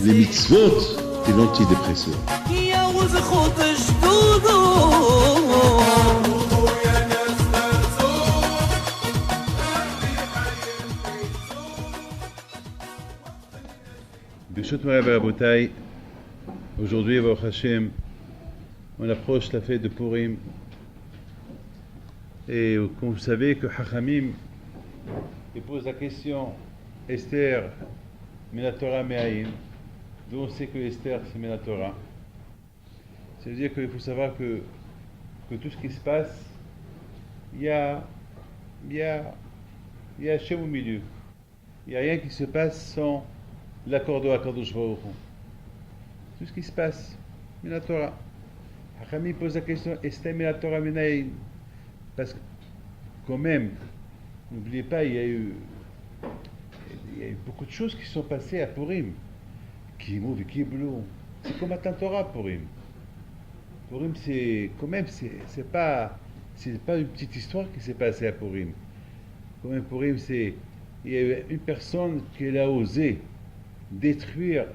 les mitzvot et l'antidépresseur. Birshot Moray Rabotai, aujourd'hui, Baruch Hashem, on approche la fête de Purim. Et comme vous savez que Chachamim pose la question Esther, Minatora Me'aïn, d'où on sait que Esther c'est Minatora. Ça veut dire qu'il faut savoir que tout ce qui se passe, il y a Hachem au milieu. Il n'y a rien qui se passe sans l'accord de Hakadosh Baruch Hu. Tout ce qui se passe, Minatora. Chachamim pose la question Esther Minatora Me'aïn. Parce que, quand même, n'oubliez pas, il y a eu beaucoup de choses qui sont passées à Purim. Kimou, Kiblou. C'est comme Matan Torah, Purim. Purim, c'est quand même, c'est pas une petite histoire qui s'est passée à Purim. Quand même, Purim, il y a eu une personne qui a osé détruire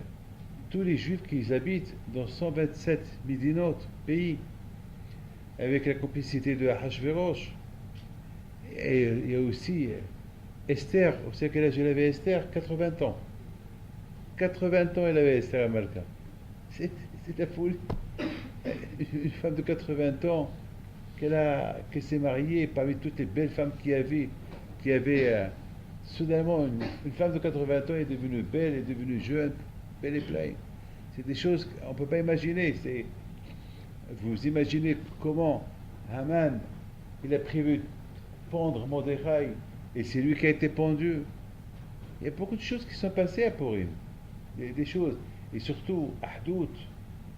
tous les Juifs qui habitent dans 127 Midinot, pays, avec la complicité de Ahashverosh. Et il y a aussi Esther. Vous savez quel âge elle avait Esther? 80 ans. 80 ans elle avait Esther Amalka. C'est la folie. Une femme de 80 ans qui s'est mariée parmi toutes les belles femmes qu'il y avait soudainement une femme de 80 ans est devenue belle, est devenue jeune, belle et pleine. C'est des choses qu'on ne peut pas imaginer. Vous imaginez comment Haman, il a prévu pendre Mordechai, et c'est lui qui a été pendu. Il y a beaucoup de choses qui sont passées à Purim. Des choses. Et surtout, Ahdout,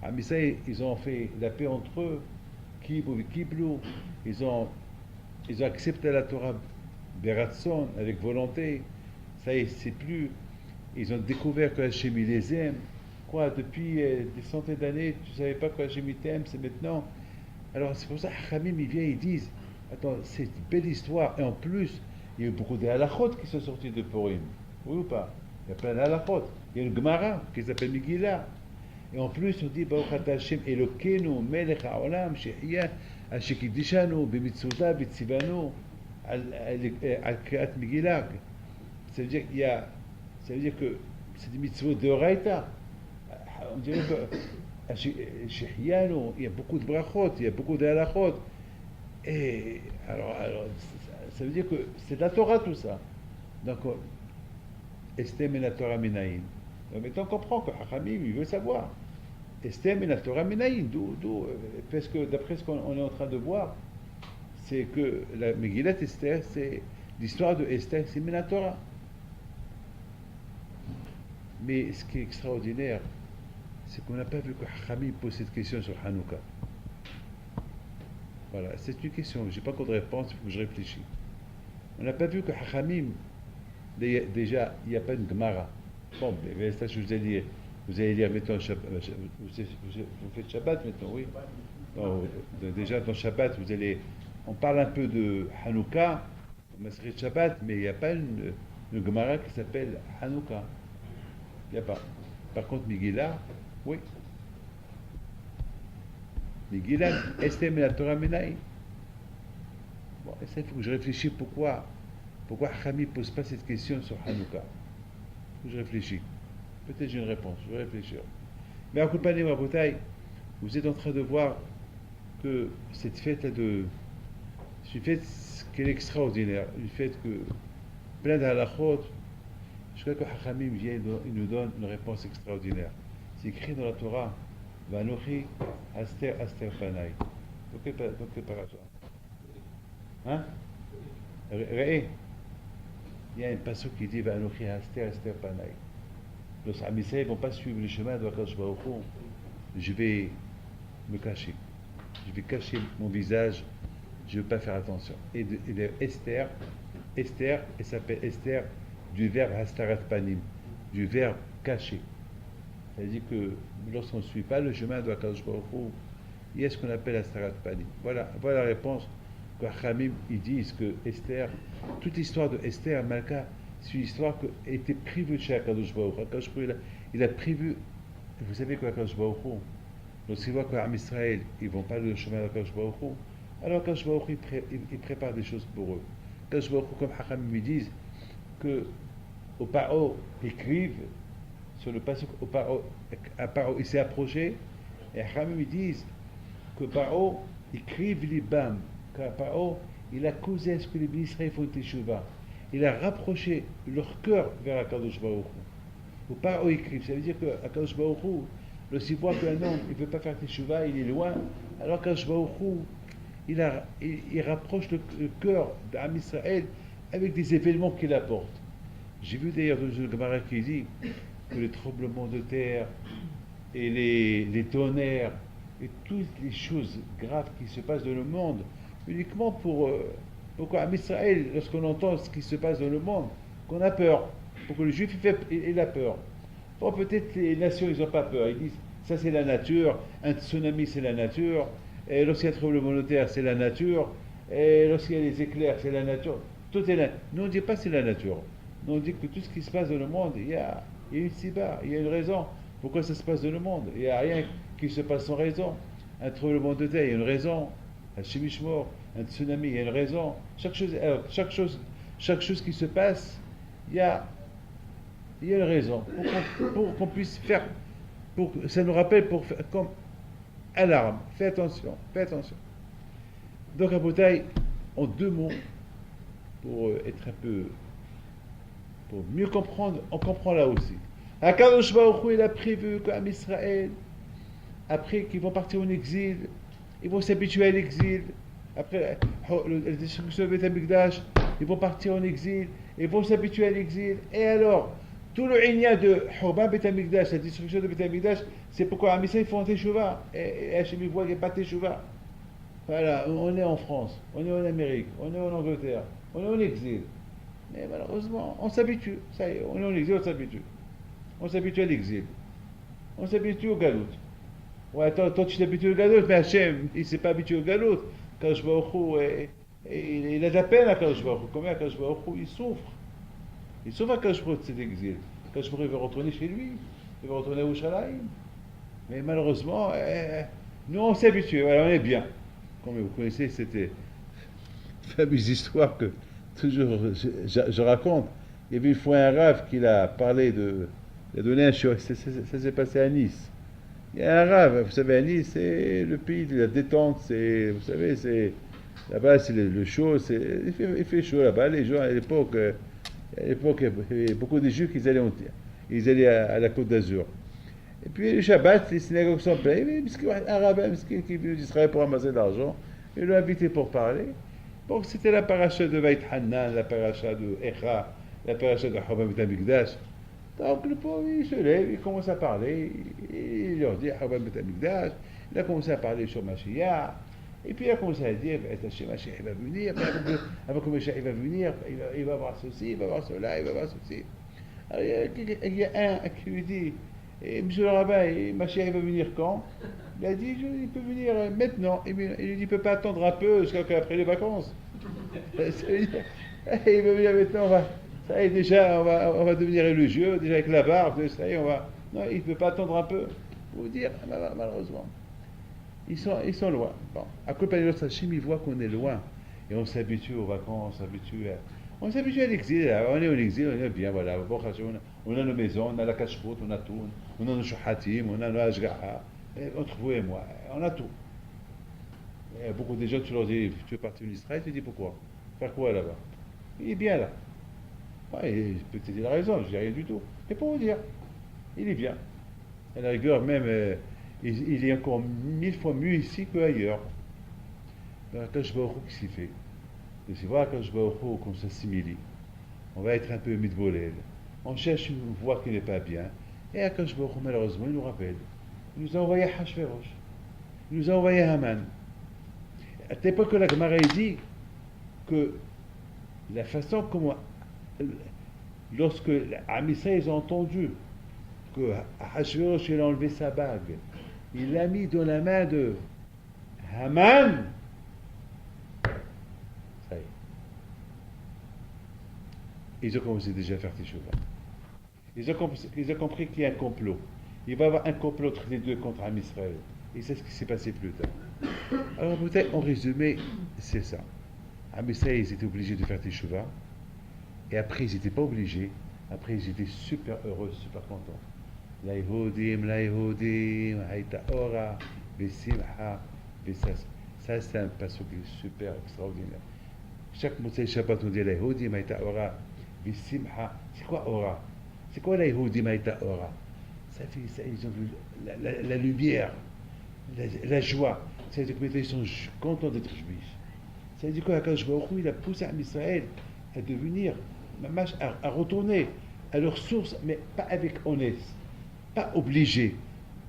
Amisaï, ils ont fait la paix entre eux. Kiblou, ils ont accepté la Torah Beratson, avec volonté. Ça y est, c'est plus. Ils ont découvert que Hachem les aime. Quoi, depuis des centaines d'années, tu ne savais pas que Hachem t'aime, c'est maintenant. Alors c'est pour ça que Khamim, ils viennent, ils disent, attends, c'est une belle histoire, et en plus, il y a eu beaucoup de halachot qui sont sortis de Purim. Oui ou pas? Il y a plein de halachot. Il y a une Gemara qui s'appelle Megillah. Et en plus, on dit, Baruch Ata Hashem Elokeinu, Melech HaOlam, Shehiyah, Asher Kiddishanu, B'mitzvotav, B'tzivanu, al Kriyat Megillah. Ça veut dire que c'est des mitzvot de Oraita. On dirait que Shehiyanu, il y a beaucoup de brachot, il y a beaucoup de halachot. Et alors, ça veut dire que c'est de la Torah tout ça. Donc, Estem et la Torah Minaïn. Maintenant, on comprend que Hachamim, il veut savoir. Estem et la Torah Minaïn. D'où parce que d'après ce qu'on est en train de voir, c'est que la Megillat Esther, c'est l'histoire de Esther, c'est Mina Torah. Mais ce qui est extraordinaire, c'est qu'on n'a pas vu que Hachamim pose cette question sur Hanouka. Voilà, c'est une question. Je n'ai pas encore de réponse, il faut que je réfléchisse. On n'a pas vu que Hachamim, déjà, il n'y a pas une Gemara. Bon, mais ça, je vous allez lire. Vous allez lire maintenant vous faites Shabbat maintenant, oui. Bon, déjà, dans Shabbat, on parle un peu de Hanouka, Maseret Shabbat, mais il n'y a pas une Gemara qui s'appelle Hanouka. Il n'y a pas. Par contre, Megillah, oui. Megillah, Estem et la Torah Menaï. Bon, et ça, il faut que je réfléchisse pourquoi Hachamim ne pose pas cette question sur Hanouka. Il faut que je réfléchisse. Peut-être j'ai une réponse, je vais réfléchir. Mais à Kulpanim Rabotai, vous êtes en train de voir que cette fête-là c'est une fête qui est extraordinaire, une fête que plein d'halachot. Je crois que Hachamim vient, il nous donne une réponse extraordinaire. C'est écrit dans la Torah, Vanochi Aster Panay. Donc quel paragraphe? Hein? Réé. Il y a un passage qui dit Vanochi Aster Panay. Les Amisraël ne vont pas suivre le chemin de Hakadosh Baruch Hu. Je vais me cacher. Je vais cacher mon visage. Je ne vais pas faire attention. Et Esther, elle s'appelle Esther du verbe Hastarat Panim, du verbe cacher. C'est-à-dire que lorsqu'on ne suit pas le chemin de Hakadosh Baruch Hu, il y a ce qu'on appelle Hastarat Panim. Voilà la réponse que Hachamim, ils disent que Esther, toute l'histoire de Esther, Malka, c'est une histoire qui a été prévue chez Akadosh Baruch Hu. Akadosh Baruch Hu, il a prévu, vous savez quoi, Akadosh Baruch Hu, lorsqu'il voit qu'en Israël, ils ne vont pas le chemin d'Akadosh Baruch Hu, alors Akadosh Baruch Hu, il prépare des choses pour eux. Akadosh Baruch Hu, comme Hacham me disent, que au Paro écrivent sur le passage au Paro, il s'est approché, et Hacham me disent que Paro écrive les bam, car Paro, il a causé à ce que les Israël font teshuva. Il a rapproché leur cœur vers Akadosh Baruch Hu. Au Paro écrive, ça veut dire que Akadosh Baruch Hu, lorsqu'il voit qu'un homme ne veut pas faire teshuva, il est loin, alors Akadosh Baruch Hu, il rapproche le cœur d'Am Israël avec des événements qu'il apporte. J'ai vu d'ailleurs dans le Gemara qui dit que les tremblements de terre et les tonnerres et toutes les choses graves qui se passent dans le monde, uniquement pour qu'Am Israël, lorsqu'on entend ce qui se passe dans le monde, qu'on a peur, pour que le juif il a peur. Bon, peut-être les nations, ils n'ont pas peur, ils disent, ça c'est la nature, un tsunami c'est la nature, et lorsqu'il y a un tremblement de terre c'est la nature, et lorsqu'il y a des éclairs c'est la nature, tout est là. Nous on ne dit pas c'est la nature, nous on dit que tout ce qui se passe dans le monde, il y a une siba, il y a une raison, pourquoi ça se passe dans le monde, il n'y a rien qui se passe sans raison. Un tremblement de terre, il y a une raison, un chimishmor, un tsunami, il y a une raison, chaque chose qui se passe, il y a une raison, pour qu'on puisse faire, ça nous rappelle pour faire comme alarme, fais attention. Donc à Botaï, en deux mots, pour être un peu, pour mieux comprendre, on comprend là aussi. Akadosh Baruch Hu, il a prévu qu'Am Israël, après qu'ils vont partir en exil, ils vont s'habituer à l'exil, après la destruction de Beth Amikdash, ils vont partir en exil, ils vont s'habituer à l'exil, et alors, tout le inya de Hurban Beth Amikdash, la destruction de Beth Amikdash, c'est pourquoi Am Israël font Teshuvah, et Hachem il voit qu'il n'y a pas Teshuvah. Voilà, on est en France, on est en Amérique, on est en Angleterre, on est en exil. Mais malheureusement, on s'habitue, ça y est, on est en exil, on s'habitue. On s'habitue à l'exil. On s'habitue au galout. Ouais, toi tu t'habitues au galout, mais Hachem, il ne s'est pas habitué au galout. Kadosh Baruch Hu, il a de la peine à Kadosh Baruch Hu. Combien Kadosh Baruch Hu, il souffre. Il souffre à Kadosh Baruch Hu de cet exil. Kadosh Baruch Hu veut retourner chez lui. Il veut retourner à Yerushalayim. Mais malheureusement, nous on s'est habitué, voilà, on est bien. Comme vous connaissez, c'était une fameuse histoire que toujours je raconte. Il y avait une fois un rave qui a parlé de. Il a donné un show, ça s'est passé à Nice. Il y a un rave, vous savez, à Nice, c'est le pays de la détente, vous savez, là-bas, c'est le chaud, il fait chaud là-bas. Les gens, à l'époque, il y avait beaucoup de Juifs qui allaient à la Côte d'Azur. Et puis, le Shabbat, les synagogues sont pleines. Un rabbin qui est venu d'Israël pour ramasser de l'argent, il l'a invité pour parler. Donc, c'était la paracha de Beit Hanan, la paracha de Echa, la paracha de Hurban Beit Amikdash. Donc le pauvre, il se lève, il commence à parler, il leur dit Hurban Beit Amikdash, il a commencé à parler sur Mashiach, et puis il a commencé à dire Mashiach il va venir, avant que Mashiach il va venir, il va voir ceci, il va voir cela, il va voir ceci. Alors il y a un qui lui dit Monsieur le rabbin, Mashiach il va venir quand? Il a dit il peut venir maintenant. Il lui dit il ne peut pas attendre un peu jusqu'après les vacances. Il veut venir maintenant, ça y est, déjà, on va devenir religieux, déjà avec la barbe, ça y est, non, il ne peut pas attendre un peu. Vous dire, malheureusement. Ils sont loin. Bon, à cause de notre Hachim, ils voient qu'on est loin. Et on s'habitue aux vacances, on s'habitue à l'exil. Là. On est en exil, on est bien, voilà. On a nos maisons, on a la cache-route, on a tout. On a nos shuhatim, on a nos ashgaha. Entre vous et moi, on a tout. Et beaucoup de gens, tu leur dis, tu veux partir en Israël, tu dis pourquoi? Faire quoi là-bas? Il est bien là. Ouais, peut-être il a raison, je dis rien du tout. Mais pour vous dire, il est bien. À la rigueur, même, il est encore 1000 fois mieux ici qu'ailleurs. Dans Akadosh Baruch Hu qui s'y fait. Et c'est voir Akadosh Baruch Hu qu'on s'assimile. On va être un peu mitbolel. On cherche une voie qui n'est pas bien. Et Akadosh Baruch Hu, malheureusement, il nous rappelle. Il nous a envoyé Hachverosh. Il nous a envoyé Haman. À cette époque, la Gemara dit que la façon comment lorsque Am Israël ont entendu que Hachverosh il a enlevé sa bague, il l'a mis dans la main de Haman. Ça y est. ils ont commencé déjà à faire teshuva. Ils ont compris qu'il y a un complot. Il va y avoir un complot entre les deux contre Am Israël. Et c'est ce qui s'est passé plus tard. Alors peut-être en résumé, c'est ça. Am Israël, ils étaient obligés de faire teshuva. Et après, ils n'étaient pas obligés. Après, ils étaient super heureux, super contents. La Yehudim, Haïta Ora, Besimha, Besas. Ça, c'est un passage super extraordinaire. Chaque Motsei Shabbat, on dit la Yehudim, Haïta Ora, Besimha. C'est quoi Ora? C'est quoi la Yehudim, Haïta Ora? Ça fait ça, ils ont vu la lumière, la joie. Ça veut dire que maintenant, ils sont contents d'être juifs. Ça veut dire que quand je vois il a poussé à Israël à devenir, à retourner à leur source, mais pas avec honnête, pas obligé,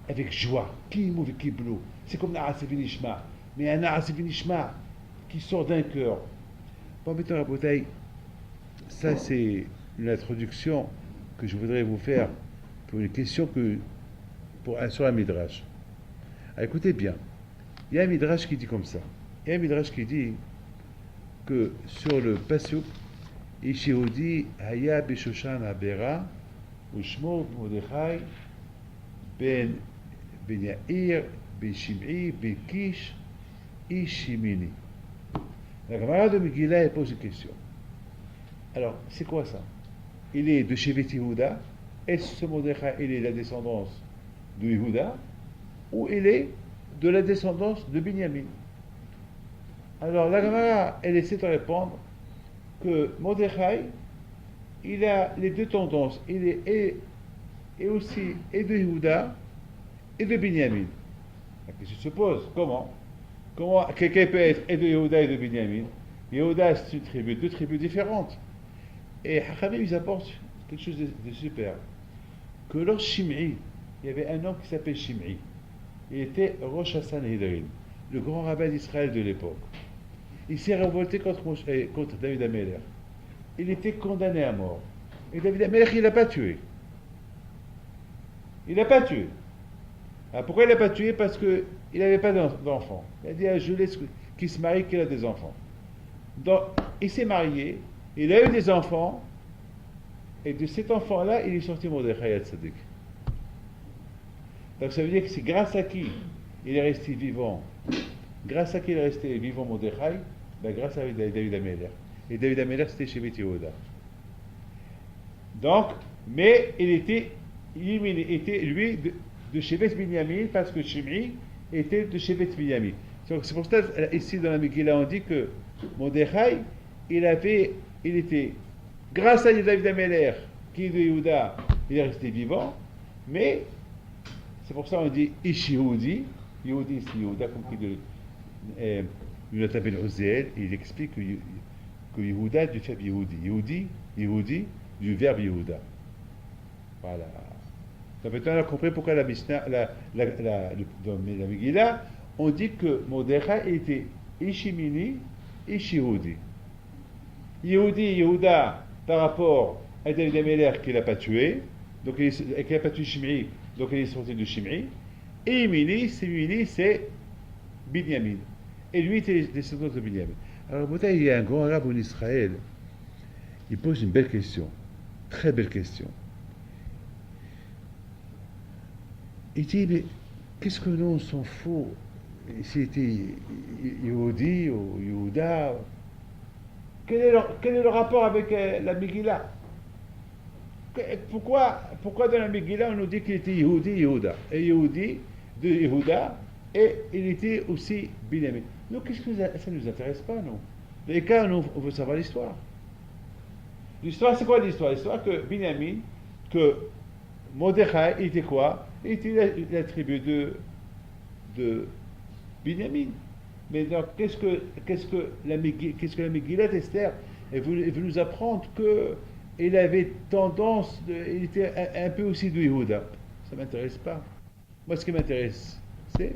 avec joie. Qui mouve qui blou. C'est comme Naasif Nishma, mais un Naasif Nishma qui sort d'un cœur. Bon, maintenant, la bouteille, ça c'est une introduction que je voudrais vous faire pour une question sur un midrash. Alors, écoutez bien, il y a un midrash qui dit comme ça. Il y a un midrash qui dit que sur le pasuk, Ishihudi haya bishoshan habera ushmo Mordechai ben Yair ben Shim'i ben Kish Ishimini. La Gemara de Megillah elle pose une question. Alors, c'est quoi ça? Il est de Shevet Yehuda. Est-ce que ce Mordechai, il est la descendance de Yehuda ou il est de la descendance de Binyamin? Alors, la Gemara, elle essaie de répondre que Mordechai, il a les deux tendances. Il est et aussi et de Yehuda et de Binyamin. La question se pose, comment quelqu'un peut être et de Yehuda et de Binyamin? Yehuda, c'est une tribu, deux tribus différentes. Et Hachamim, ils apportent quelque chose de super. Que lors Shim'i, il y avait un homme qui s'appelait Shim'i. Il était Rosh Sanhedrin, le grand rabbin d'Israël de l'époque. Il s'est révolté contre David Amelech. Il était condamné à mort. Et David Amelech, il ne l'a pas tué. Il n'a pas tué. Alors pourquoi il ne l'a pas tué? Parce qu'il n'avait pas d'enfant. Il a dit, je laisse qu'il se marie, qu'il a des enfants. Donc, il s'est marié, il a eu des enfants, et de cet enfant-là, il est sorti Mordechai Tzaddik. Donc ça veut dire que c'est grâce à qui il est resté vivant. Grâce à qui il est resté vivant Mordechai? Ben grâce à David Amelech. Et David Amelech, c'était chez Yehuda. Donc, mais il était lui de Shevet Binyamin, parce que Shim'i était de Shevet Binyamin. C'est pour ça, ici dans la Megillah, on dit que Mordechai, il était, grâce à David Amelech, qui est de Yehuda, il est resté vivant, mais c'est pour ça qu'on dit Ishihudi, Yehudi c'est Yehuda, comme qui de Yonatan ben Oziel, il explique que Yehuda du verbe Yehudi, Yehudi du verbe Yehuda. Voilà. Donc maintenant on a compris pourquoi la Mishnah, dans la Megillah, on dit que Mordechai était Ishimini, Ishihudi. Yehudi, Yehuda, par rapport à David Amelech qu'il n'a pas tué, donc qu'il n'a pas tué Shim'i, donc il est sorti de Shim'i. Et Mini, c'est Binyamin. Et lui était descendant de Binyamin. Alors, il y a un grand arabe en Israël, il pose une belle question, très belle question. Il dit, mais qu'est-ce que nous on s'en fout? C'était Yehudi ou Yehuda. Quel est le rapport avec la Megillah? Pourquoi dans la Megillah on nous dit qu'il était Yehudi, Yehuda? Et Yehudi de Yehuda, et il était aussi Binyamin. Nous, qu'est-ce que ça ne nous intéresse pas, nous? Les cas, nous, on veut savoir l'histoire. L'histoire, c'est quoi l'histoire? L'histoire que Binyamin, que Mordechai, il était quoi? Il était la tribu de Binyamin. Mais donc, qu'est-ce que la Megillah d'Esther, elle veut nous apprendre qu'il avait tendance, il était un peu aussi de Yehuda. Ça ne m'intéresse pas. Moi, ce qui m'intéresse, c'est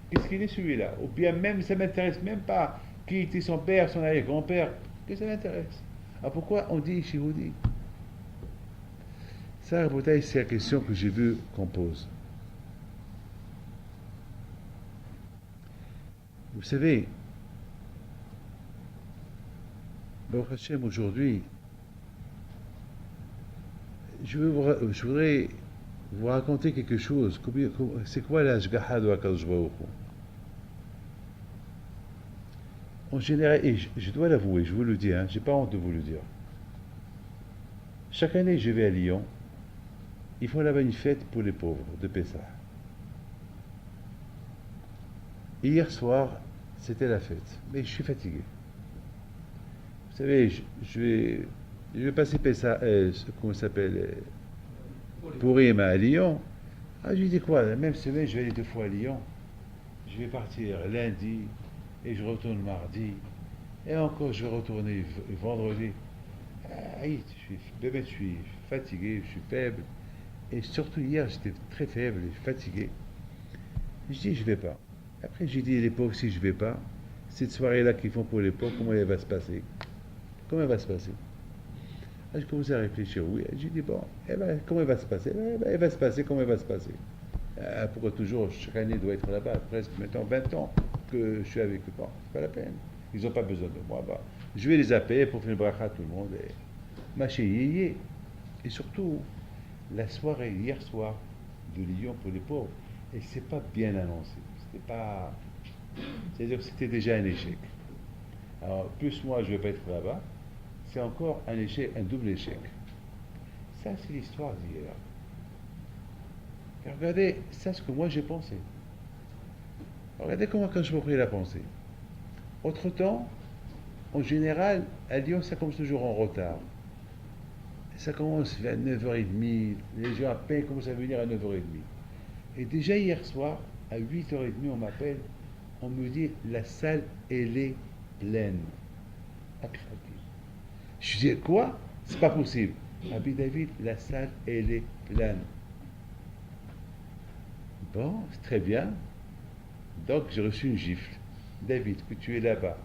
qu'est-ce qu'il est celui-là? Ou bien même, ça ne m'intéresse même pas qui était son père, son arrière-grand-père. Qu'est-ce que ça m'intéresse? Alors pourquoi on dit Yehudi? Ça, c'est la question que j'ai vu qu'on pose. Vous savez, Baruch Hashem, aujourd'hui, Je voudrais vous raconter quelque chose. C'est quoi la Shgaha de Hakadosh Baruch Hu? En général, et je dois l'avouer, je vous le dis, hein, j'ai pas honte de vous le dire. Chaque année, je vais à Lyon. Ils font là-bas une fête pour les pauvres de Pessah. Et hier soir, c'était la fête. Mais je suis fatigué. Vous savez, je vais passer Pessah, comment ça s'appelle, Purim à Lyon. Ah, je lui dis quoi, la même semaine, je vais aller 2 fois à Lyon. Je vais partir lundi et je retourne mardi. Et encore, je vais retourner vendredi. Ah, je suis fatigué, je suis faible. Et surtout hier, j'étais très faible et fatigué. Je dis, je vais pas. Après, j'ai dit, les pauvres, si je vais pas, cette soirée-là qu'ils font pour les pauvres, comment elle va se passer? Comment elle va se passer? Ah, je commençais à réfléchir, oui. J'ai dit, bon, comment elle va se passer? Elle va se passer, comment elle va se passer? Pourquoi toujours, chaque année, doit être là-bas? Presque maintenant 20 ans que je suis avec eux. Bon, c'est pas la peine. Ils n'ont pas besoin de moi. Bah, je vais les appeler pour faire une bracha à tout le monde. Et mâcher yéyé. Et surtout, la soirée, hier soir, de Lyon pour les pauvres, et c'est pas bien annoncé. C'était pas. C'est-à-dire que c'était déjà un échec. Alors, plus moi, je ne vais pas être là-bas, c'est encore un échec, un double échec. Ça, c'est l'histoire d'hier. Et regardez, ça, ce que moi j'ai pensé. Regardez comment quand je me l'a pensé. Autre temps, en général, à Lyon, ça commence toujours en retard. Ça commence vers 9h30, les gens à peine commencent à venir à 9h30. Et déjà hier soir, à 8h30, on m'appelle, on me dit, la salle, elle est pleine. À craquer. Je dis, quoi? C'est pas possible. Rabbi David, la salle, elle est pleine. Bon, c'est très bien. Donc, j'ai reçu une gifle. David, que tu es là-bas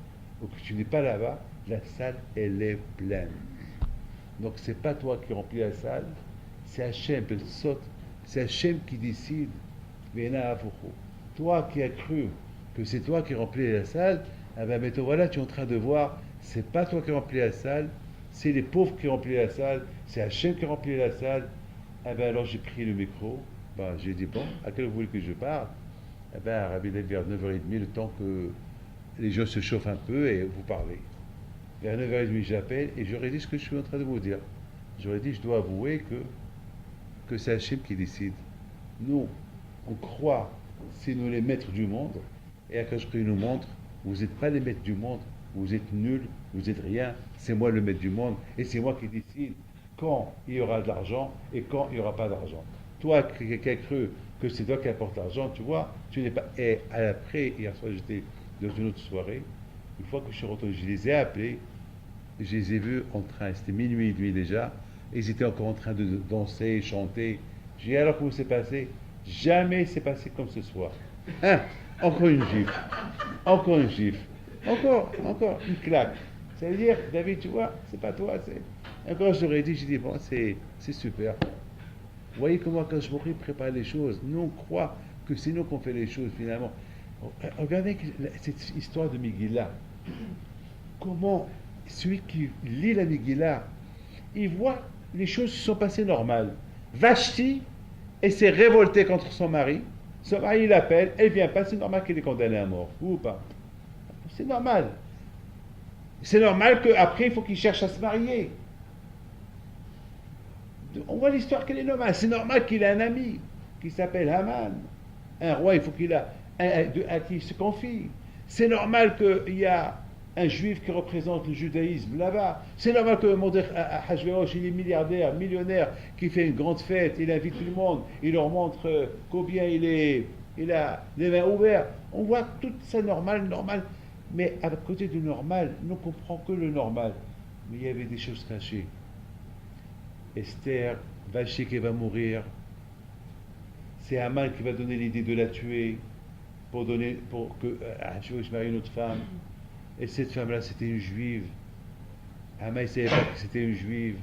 ou que tu n'es pas là-bas, la salle, elle est pleine. Donc, c'est pas toi qui remplis la salle, c'est Hachem, c'est Hachem qui décide. Toi qui as cru que c'est toi qui remplis la salle, eh ben, mais toi, voilà, tu es en train de voir, c'est pas toi qui remplis la salle, c'est les pauvres qui remplissent la salle, c'est Hachem qui remplit la salle. Eh ben, alors j'ai pris le micro, ben, j'ai dit, bon, à quelle heure vous voulez que je parle? Eh ben, Rabbi Lev, vers 9h30, le temps que les gens se chauffent un peu et vous parlez. Vers 9h30, j'appelle et j'aurais dit ce que je suis en train de vous dire. J'aurais dit, je dois avouer que c'est Hachem qui décide. Nous, on croit, c'est nous les maîtres du monde, et à quand je nous montre, vous n'êtes pas les maîtres du monde, vous êtes nuls, vous n'êtes rien, c'est moi le maître du monde, et c'est moi qui décide quand il y aura de l'argent et quand il n'y aura pas d'argent. Toi qui as cru que c'est toi qui apporte l'argent, tu vois, tu n'es pas. Et après, hier soir, j'étais dans une autre soirée, une fois que je suis retourné, je les ai appelés, je les ai vus en train, c'était minuit et demi déjà, et ils étaient encore en train de danser, chanter. J'ai dit, alors comment c'est passé? Jamais c'est passé comme ce soir. Hein? Encore une gifle. Encore une gifle. Encore une claque. Ça veut dire, David, tu vois, c'est pas toi, c'est. Encore je l'aurais dit, j'ai dit, bon, c'est super. Vous voyez comment quand je me prépare les choses, nous on croit que c'est nous qu'on fait les choses finalement. Regardez cette histoire de Megillah. Comment celui qui lit la Megillah, il voit les choses qui sont passées normales. Vashti, elle s'est révoltée contre son mari. Son mari l'appelle, elle vient pas, c'est normal qu'elle est condamnée à mort. Ou pas? C'est normal. C'est normal qu'après, il faut qu'il cherche à se marier. On voit l'histoire qu'elle est normale. C'est normal qu'il ait un ami qui s'appelle Haman. Un roi, il faut qu'il ait à qui il se confie. C'est normal qu'il y a un juif qui représente le judaïsme là-bas. C'est normal que Hachvérosh, il est milliardaire, millionnaire, qui fait une grande fête, il invite tout le monde, il leur montre combien il a les mains ouvertes. On voit tout ça normal. Mais à côté du normal, nous ne comprenons que le normal. Mais il y avait des choses cachées. Esther, Vashti qui va mourir. C'est Haman qui va donner l'idée de la tuer pour que je marie une autre femme. Et cette femme-là, c'était une juive. Haman ne savait pas que c'était une juive.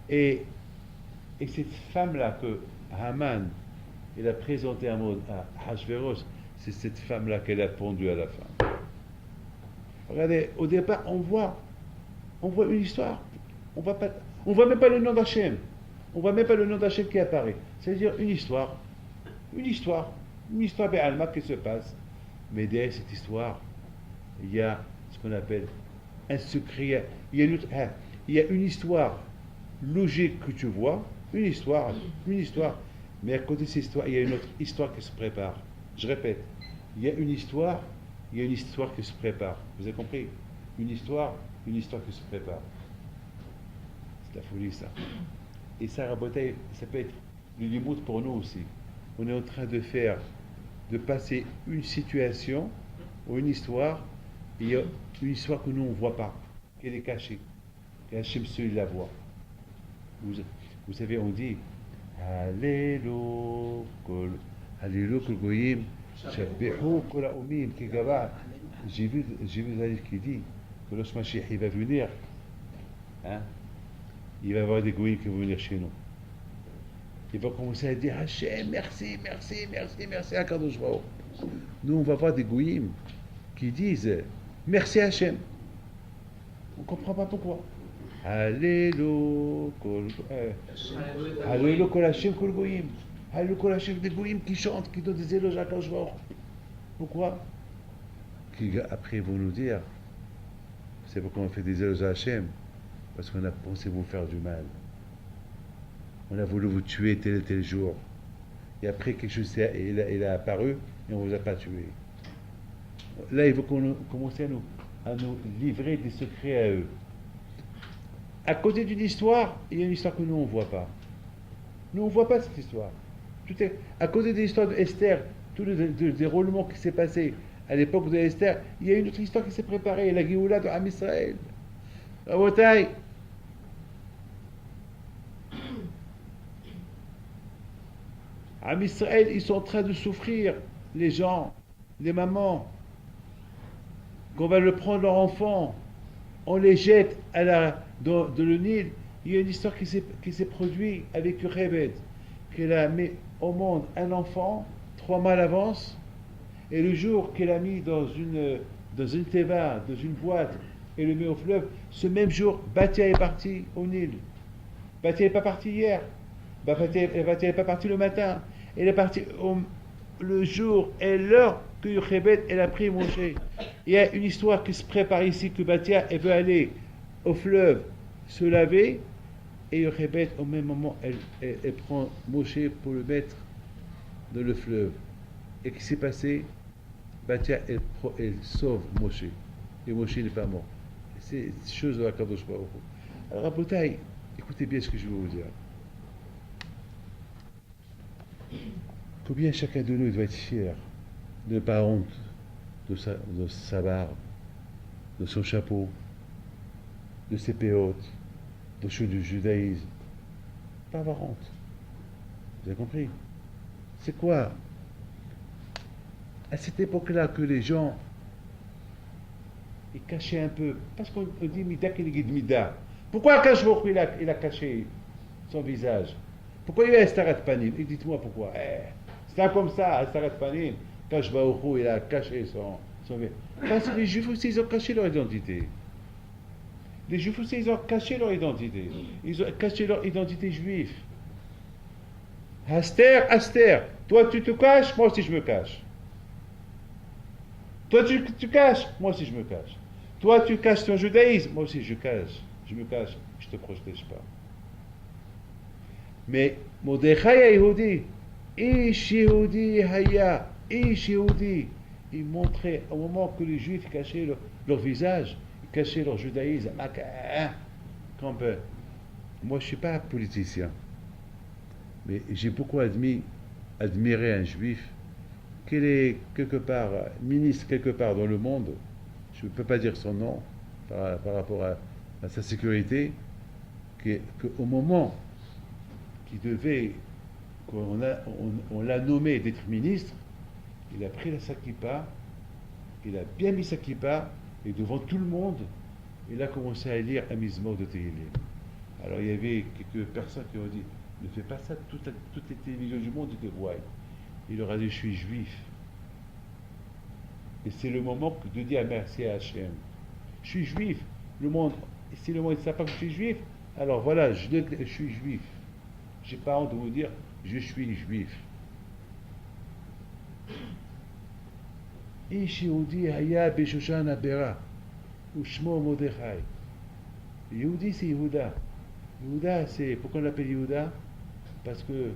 Et cette femme-là que Haman, il a présenté à Hachvérosh, c'est cette femme-là qu'elle a pondue à la fin. Regardez, au départ, on voit une histoire. On voit même pas le nom d'Hachem. On ne voit même pas le nom d'Hachem qui apparaît. C'est-à-dire une histoire, une histoire Béalma qui se passe. Mais derrière cette histoire, il y a ce qu'on appelle un secret. Il y a une histoire logique que tu vois, une histoire. Mais à côté de cette histoire, il y a une autre histoire qui se prépare. Je répète, il y a une histoire, il y a une histoire qui se prépare. Vous avez compris? Une histoire qui se prépare. C'est la folie, ça. Et ça, Rabotai, ça peut être le limout pour nous aussi. On est en train de passer une situation ou une histoire, et il y a une histoire que nous on ne voit pas, qu'elle est cachée. Et Hachem seul la voit. Vous savez, on dit Allélo kol goyim, Shabbehu kol ha'omim, qui gaba. J'ai vu un livre qui dit que lorsque Mashiach il va venir, hein, il va y avoir des goyim qui vont venir chez nous. Il va commencer à dire Hachem, merci, merci, merci, merci à Kadosh Baruch. Nous, on va voir des goyim qui disent merci Hachem. On ne comprend pas pourquoi. Allélo kol Hachem kol goyim. Allélo kol Hachem, des goyim qui chantent, qui donnent des éloges à Kadosh Baruch. Pourquoi? Après, ils vont nous dire, c'est pourquoi on fait des éloges à Hachem? Parce qu'on a pensé vous faire du mal. On a voulu vous tuer tel et tel jour. Et après, quelque chose il a apparu et on ne vous a pas tué. Là, il faut qu'on commence à nous livrer des secrets à eux. À côté d'une histoire, il y a une histoire que nous, on ne voit pas. Nous, on ne voit pas cette histoire. À côté de l'histoire d'Esther, tout le déroulement qui s'est passé à l'époque de Esther, il y a une autre histoire qui s'est préparée, la Géoula de Am Israël. Rabotai, Am Israël, ils sont en train de souffrir, les gens, les mamans, qu'on va le prendre leur enfant, on les jette dans le Nil. Il y a une histoire qui s'est produite avec Yocheved, qu'elle a mis au monde un enfant 3 mois à l'avance, et le jour qu'elle a mis dans une teva, dans une boîte, et le met au fleuve, ce même jour, Batia est partie au Nil. Batia n'est pas partie hier. Batia n'est pas partie le matin. Elle est partie le jour et l'heure que Yocheved elle a pris Moshe. Il y a une histoire qui se prépare ici, que Batia elle veut aller au fleuve se laver, et Yocheved au même moment elle prend Moshe pour le mettre dans le fleuve. Et qu'est-ce qui s'est passé? Batia elle sauve Moshe. Et Moshe n'est pas mort. C'est chose de la Kadosh Baruch Hu. Alors Rabotai, écoutez bien ce que je vais vous dire. Combien chacun de nous doit être fier, de pas honte de sa barbe, de son chapeau, de ses péotes, de choses du judaïsme. Pas avoir honte. Vous avez compris? C'est quoi? À cette époque-là que les gens ils cachaient un peu, parce qu'on dit Mida qu'il est Mida. Pourquoi Akash Baruch il a caché son visage? Pourquoi il y a Estarat Panim? Et dites-moi pourquoi. C'est comme ça, Estarat Panim. Akash Baruch il a caché son visage. Parce que les Juifs aussi, ils ont caché leur identité. Les Juifs aussi, ils ont caché leur identité. Ils ont caché leur identité juive. Aster, toi tu te caches, moi aussi je me cache. Toi tu caches, moi aussi je me cache. Toi tu caches ton judaïsme, moi aussi je me cache, je te protège pas. Mais Mordechai Yehudi, Ish Yehudi Haya, Ish Yehudi, il montrait au moment que les Juifs cachaient leur visage, ils cachaient leur judaïsme. Moi je ne suis pas politicien, mais j'ai beaucoup admiré un Juif qu'il est quelque part, ministre quelque part dans le monde, je ne peux pas dire son nom par rapport à sa sécurité, qu'au moment qu'on l'a nommé d'être ministre, il a pris sa kippa, il a bien mis sa kippa, et devant tout le monde, il a commencé à lire un mizmor de Tehillim. Alors il y avait quelques personnes qui ont dit, ne fais pas ça, toutes les télévisions du monde étaient rouillées. Il leur a dit, je suis juif. Et c'est le moment de dire merci à Hachem. Je suis juif. Si le monde ne sait pas que je suis juif, alors voilà, je suis juif. j'ai pas honte de vous dire, je suis juif. איש יהודי היה בשושן הבירה, ושמו מרדכי. Yehudi, c'est Yehuda. Yehuda, c'est... Pourquoi on l'appelle Yehuda? Parce que...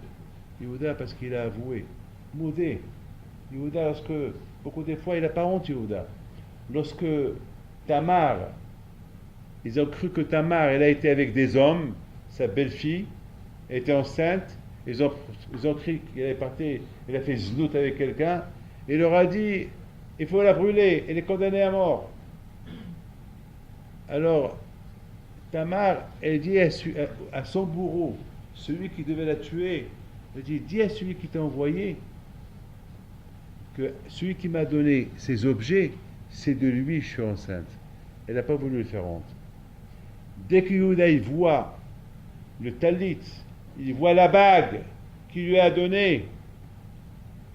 Yehuda, parce qu'il a avoué. Modé. Yehuda, lorsque... Beaucoup de fois, il n'a pas honte, Yehuda. Lorsque Tamar... Ils ont cru que Tamar, elle a été avec des hommes, sa belle-fille, était enceinte, ils ont cru qu'elle est partie, elle a fait znout avec quelqu'un, et il leur a dit, il faut la brûler, elle est condamnée à mort. Alors, Tamar, elle dit à son bourreau, celui qui devait la tuer, elle dit, dis à celui qui t'a envoyé, que celui qui m'a donné ces objets, c'est de lui que je suis enceinte. Elle n'a pas voulu le faire honte. Dès que Yehuda il voit le talit, il voit la bague qu'il lui a donnée,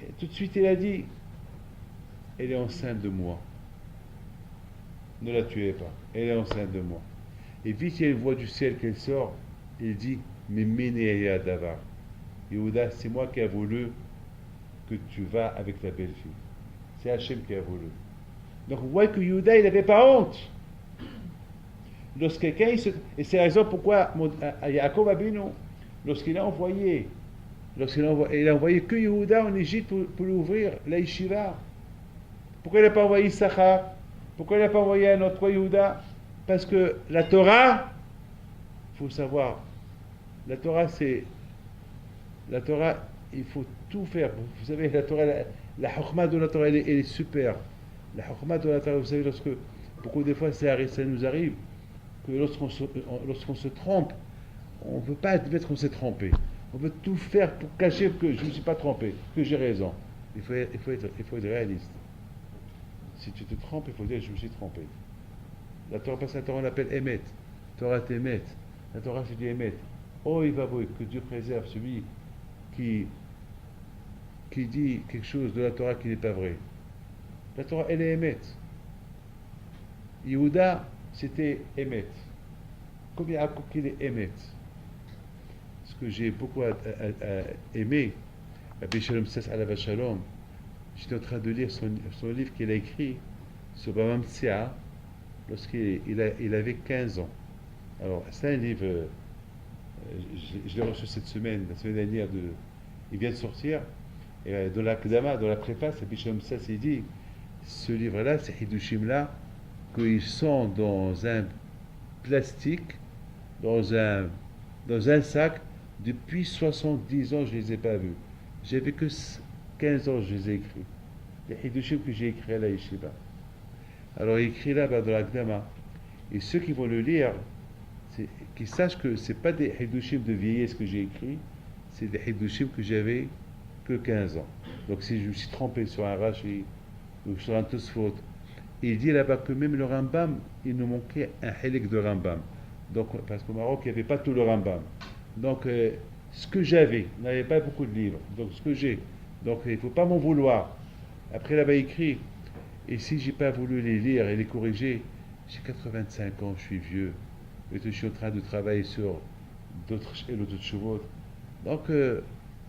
et tout de suite il a dit, elle est enceinte de moi. Ne la tuez pas, elle est enceinte de moi. Et vite il voit du ciel qu'elle sort, il dit, mais Ménéa Davar. Yehuda, c'est moi qui ai voulu que tu vas avec ta belle-fille. C'est Hachem qui a voulu. Donc vous voyez que Yehuda, il n'avait pas honte. Lorsque quelqu'un, et c'est la raison pourquoi Yaakov Abinu, lorsqu'il a envoyé, il a envoyé que Yehuda en Égypte pour l'ouvrir, la yeshiva. Pourquoi il n'a pas envoyé Issachar? Pourquoi il n'a pas envoyé un autre Yehuda? Parce que la Torah, il faut savoir, la Torah, il faut tout faire. Vous savez, la Torah, la Chokhmah de la Torah, elle est super. La Chokhmah de la Torah, vous savez, beaucoup de fois, ça nous arrive, que lorsqu'on se trompe, on ne veut pas admettre qu'on s'est trompé. On veut tout faire pour cacher que je ne me suis pas trompé, que j'ai raison. Il faut être réaliste. Si tu te trompes, il faut dire je me suis trompé. La Torah, parce que la Torah, on l'appelle Emet. Torah Emet. La Torah, c'est du Emet. Oh, il va voir que Dieu préserve celui qui dit quelque chose de la Torah qui n'est pas vrai. La Torah, elle est Emet. Yehuda, c'était Emet. Comme Yaakov qu'il est Emet. Ce que j'ai beaucoup aimé, Rabbi Shalom Sas Alav Shalom, j'étais en train de lire son livre qu'il a écrit sur Bava Metzia lorsqu'il avait 15 ans. Alors, c'est un livre, je l'ai reçu cette semaine, la semaine dernière, il vient de sortir, et dans la Kdama, dans la préface, Rabbi Shalom Sas, il dit, ce livre-là, ces Hidushim-là, qu'ils sont dans un plastique, dans un sac, depuis 70 ans, je ne les ai pas vus. J'avais que 15 ans, je les ai écrits. Les Hidushim que j'ai écrits à la Yeshiva. Alors, il écrit là-bas dans la Gdama. Et ceux qui vont le lire, qu'ils sachent que ce n'est pas des Hidushim de vieillesse que j'ai écrits, c'est des Hidushim que j'avais que 15 ans. Donc, si je me suis trompé sur un Rashi ou sur un Tosfot, il dit là-bas que même le Rambam, il nous manquait un Hélik de Rambam. Donc, parce qu'au Maroc, il n'y avait pas tout le Rambam. Donc, ce que j'avais, il n'y avait pas beaucoup de livres. Donc, ce que j'ai. Donc, il ne faut pas m'en vouloir. Après, là-bas, écrit, et si je n'ai pas voulu les lire et les corriger, j'ai 85 ans, je suis vieux. Et je suis en train de travailler sur d'autres chevaux. Donc,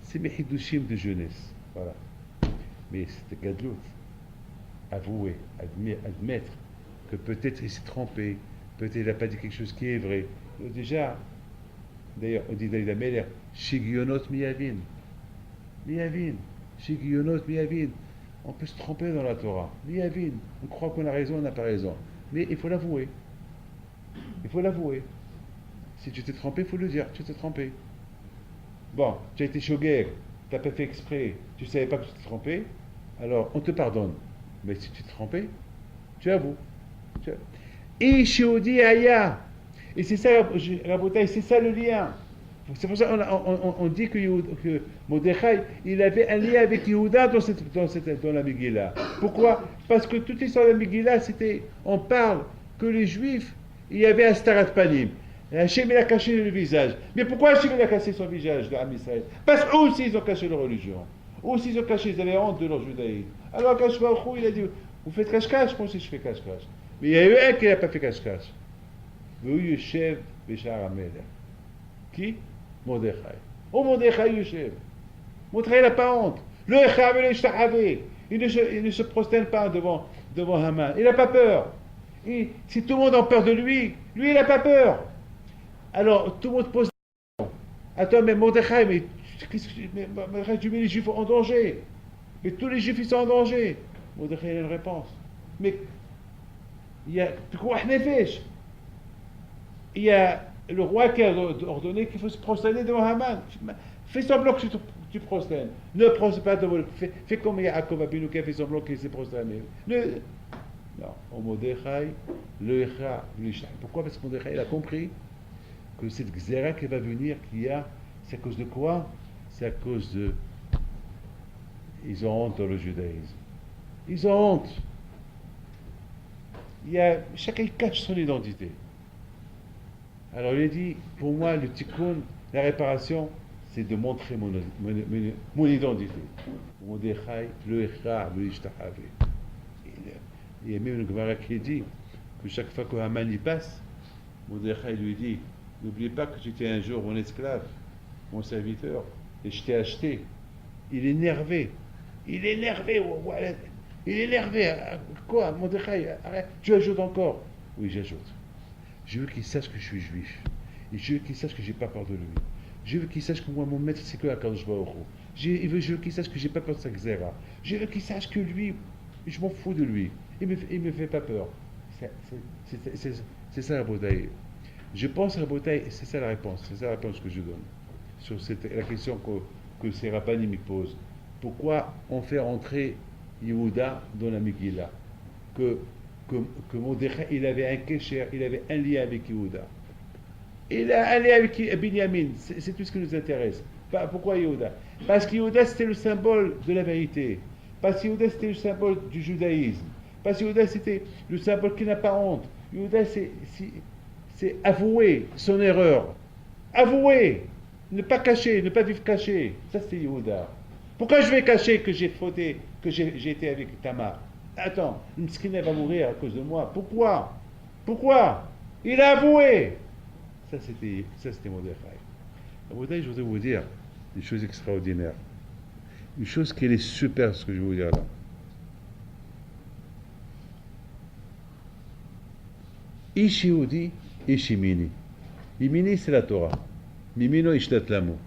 c'est mes hidushim de jeunesse. Voilà. Mais c'était gadlout. Avouer, admettre que peut-être il s'est trompé, peut-être il n'a pas dit quelque chose qui est vrai. Déjà, d'ailleurs, on dit David Ameler, Shigionot miyavin. Miyavin. Shigionot miyavin. On peut se tromper dans la Torah. Miyavin. On croit qu'on a raison, on n'a pas raison. Mais il faut l'avouer. Il faut l'avouer. Si tu t'es trompé, il faut le dire. Tu t'es trompé. Bon, tu as été choguer, tu n'as pas fait exprès, tu ne savais pas que tu t'es trompé, alors on te pardonne. Mais si tu t'es trompé, tu avoues. Et Shiodi Aya. Et c'est ça, Rabotai, c'est ça le lien. C'est pour ça qu'on dit que Mordechai, il avait un lien avec Yehuda dans la Megillah. Pourquoi? Parce que toute l'histoire de la Megillah, on parle que les Juifs, il y avait un Starat Panim. Hachem, il a caché le visage. Mais pourquoi Hachem, il a caché son visage, l'Am Israël? Parce qu'eux aussi, ils ont caché leur religion. Eux aussi, ils ont caché, ils avaient honte de leur judaïsme. Alors, Akash Baruch Hu, il a dit, vous faites cache-cache, moi aussi je fais cache-cache. Mais il y a eu un qui n'a pas fait cache-cache. Veu Yoshev Beshar HaMelech. Qui? Mordechai. Oh Mordechai Yoshev. Mordechai n'a pas honte. Le Echav et le Ishtahavé. Il ne se prosterne pas devant Haman. Il n'a pas peur. Si tout le monde a peur de lui, lui il n'a pas peur. Alors tout le monde pose la question. Attends, mais Mordechai, Mordechai, tu mets les Juifs en danger. Mais tous les Juifs ils sont en danger. Mordechai a une réponse. Mais il y a il y a le roi qui a ordonné qu'il faut se prosterner devant Haman. Fais semblant que tu prosternes. Ne prosterne pas devant. Fais comme Yaakov Abinu qui a fait semblant qu'il s'est prosterné. Non, au Mordechai, le Echa, pourquoi? Parce que Mordechai il a compris que cette Xéra qui va venir, c'est à cause de quoi? C'est à cause de. Ils ont honte dans le judaïsme. Ils ont honte. Chacun cache son identité. Alors il a dit, pour moi, le tikkun, la réparation, c'est de montrer mon identité. Mordechai, le Echa, le Ishtahavé. Il y a même une Gemara qui dit que chaque fois que Haman y passe, Mordechai lui dit, n'oublie pas que tu étais un jour mon esclave, mon serviteur, et je t'ai acheté. Il est énervé. Il est énervé. Il est énervé. Quoi, Mordechai, arrête, tu ajoutes encore. Oui, j'ajoute. Je veux qu'il sache que je suis juif. Et je veux qu'il sache que je n'ai pas peur de lui. Je veux qu'il sache que moi, mon maître, c'est que Akadosh Baruch Hu. Je veux qu'il sache que je n'ai pas peur de sa xéra. Je veux qu'il sache que lui, je m'en fous de lui. Il me fait pas peur. C'est ça la bataille. Je pense la bataille, c'est ça la réponse. C'est ça la réponse que je donne. Sur la question que ces rabbinim me posent. Pourquoi on fait rentrer Yehuda dans la Megillah? Que Mordechai, il avait un kécher, il avait un lien avec Yehuda. Il a un lien avec Binyamin. C'est tout ce qui nous intéresse. Pourquoi Yehuda? Parce que Yehuda, c'était le symbole de la vérité. Parce que Yehuda, c'était le symbole du judaïsme. Parce que Yehuda, c'était le symbole qui n'a pas honte. Yehuda, c'est avouer son erreur. Avouer. Ne pas cacher, ne pas vivre caché. Ça, c'est Yehuda. Pourquoi je vais cacher que j'ai fauté, que j'ai été avec Tamar? Attends, une skina va mourir à cause de moi. Pourquoi? Il a avoué. Ça, c'était Mordechai. Mordechai, je voudrais vous dire une chose extraordinaire. Une chose qui est super, ce que je vais vous dire là. Ish Yehudi, Ish Yemini. Yemini, c'est la Torah. Mimino Ishtat Lamo.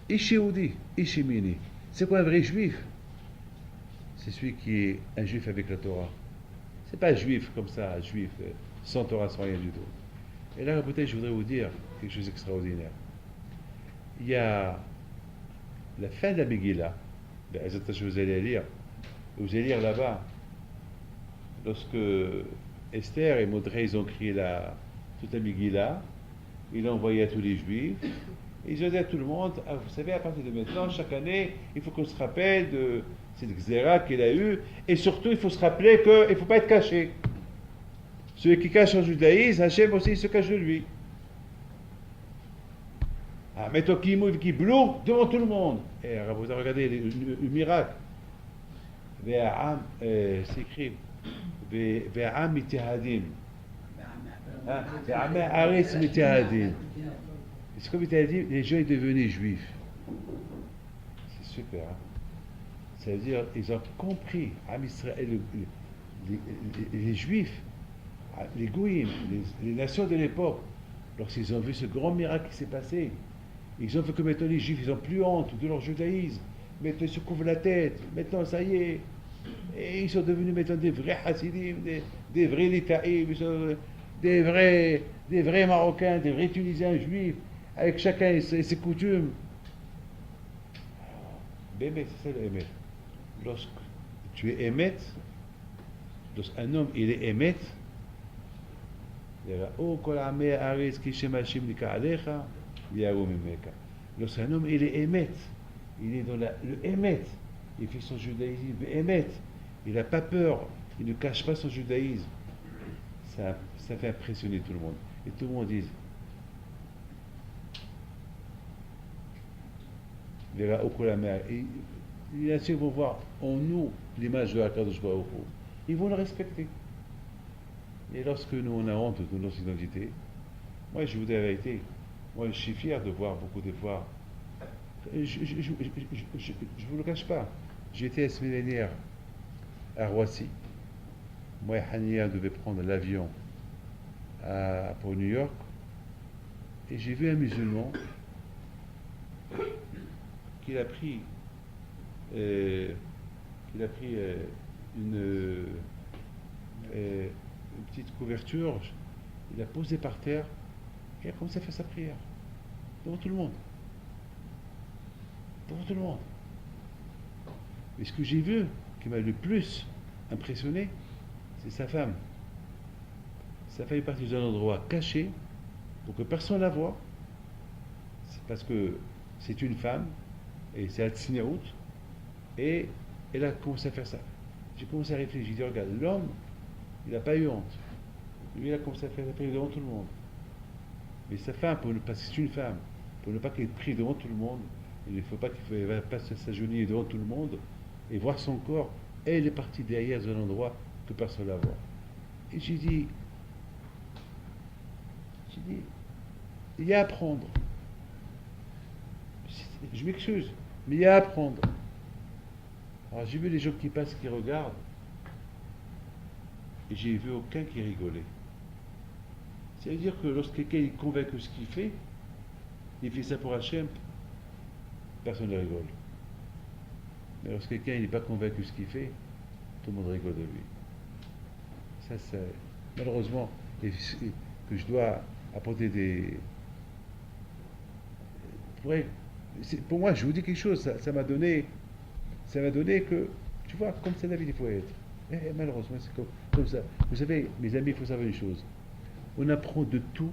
Ish Yehudi, Ish Yemini. C'est quoi un vrai juif? C'est celui qui est un juif avec la Torah. C'est pas un juif comme ça, un juif sans Torah, sans rien du tout. Et là, peut-être, je voudrais vous dire quelque chose d'extraordinaire. Il y a la fin de la Megillah. Vous allez lire là-bas. Lorsque Esther et Mordechai, ils ont écrit toute la Megillah, ils l'ont envoyé à tous les Juifs, et ils ont dit à tout le monde, vous savez, à partir de maintenant, chaque année, il faut qu'on se rappelle de cette xéra qu'il a eue, et surtout, il faut se rappeler qu'il ne faut pas être caché. Celui qui cache en judaïsme, Hachem aussi, il se cache de lui. Mettons qui mouille, qui bloue devant tout le monde. Et vous avez regardé le miracle. C'est écrit. Ve'am mitihadim. Ve'am haaretz mitihadim. C'est comme il a dit, les gens ils devenaient juifs. C'est super. Hein? Ça veut dire, ils ont compris. Les juifs, les goïms, les nations de l'époque, lorsqu'ils ont vu ce grand miracle qui s'est passé, ils ont vu que maintenant les juifs, ils n'ont plus honte de leur judaïsme. Maintenant ils se couvrent la tête. Maintenant ça y est. Et ils sont devenus maintenant des vrais Hasidim, des vrais Litaïm, des vrais Marocains, des vrais Tunisiens juifs, avec chacun ses coutumes. Bébé, c'est ça le Emet. Lorsque tu es Emet, lorsqu'un homme il est Emet, lorsqu'un homme il est Emet, il est dans le Emet, il fait son judaïsme Emet, il n'a pas peur, il ne cache pas son judaïsme. Ça fait impressionner tout le monde. Et tout le monde dit, verra au la mer. Et bien sûr, ils vont voir en nous l'image de Akadosh Baruch Hu. Ils vont le respecter. Et lorsque nous on a honte de notre identité, moi je vous dis la vérité, Moi, je suis fier de voir beaucoup de fois. Je vous le cache pas. J'étais la semaine dernière à Roissy. Moi et Hania devait prendre l'avion pour New York. Et j'ai vu un musulman qui a pris, euh, une, une petite couverture, il a posé par terre et il a commencé à faire sa prière devant tout le monde. Devant tout le monde. Mais ce que j'ai vu qui m'a le plus impressionné, c'est sa femme. Sa femme est partie dans un endroit caché pour que personne ne la voie. C'est parce que c'est une femme et c'est Al-Tsinaout et elle a commencé à faire ça. J'ai commencé à réfléchir, j'ai dit regarde, l'homme, il n'a pas eu honte. Lui, il a commencé à faire la prière devant tout le monde. Mais sa femme, parce que c'est une femme, pour ne pas qu'elle prie devant tout le monde, il ne faut pas qu'elle passe s'agenouiller devant tout le monde et voir son corps. Elle est partie derrière dans un endroit que personne ne la voit. Et j'ai dit, il y a à apprendre. Je m'excuse, mais il y a à apprendre. Alors j'ai vu les gens qui passent, qui regardent, et j'ai vu aucun qui rigolait. Ça veut dire que lorsque quelqu'un est convaincu de ce qu'il fait, il fait ça pour Hachem, personne ne rigole. Mais lorsque quelqu'un n'est pas convaincu de ce qu'il fait, tout le monde rigole de lui. Ça, c'est malheureusement que je dois apporter des. Pour moi, je vous dis quelque chose, ça m'a donné que, tu vois, comme ça la vie, il faut être. Et malheureusement, c'est comme ça. Vous savez, mes amis, il faut savoir une chose. On apprend de tout,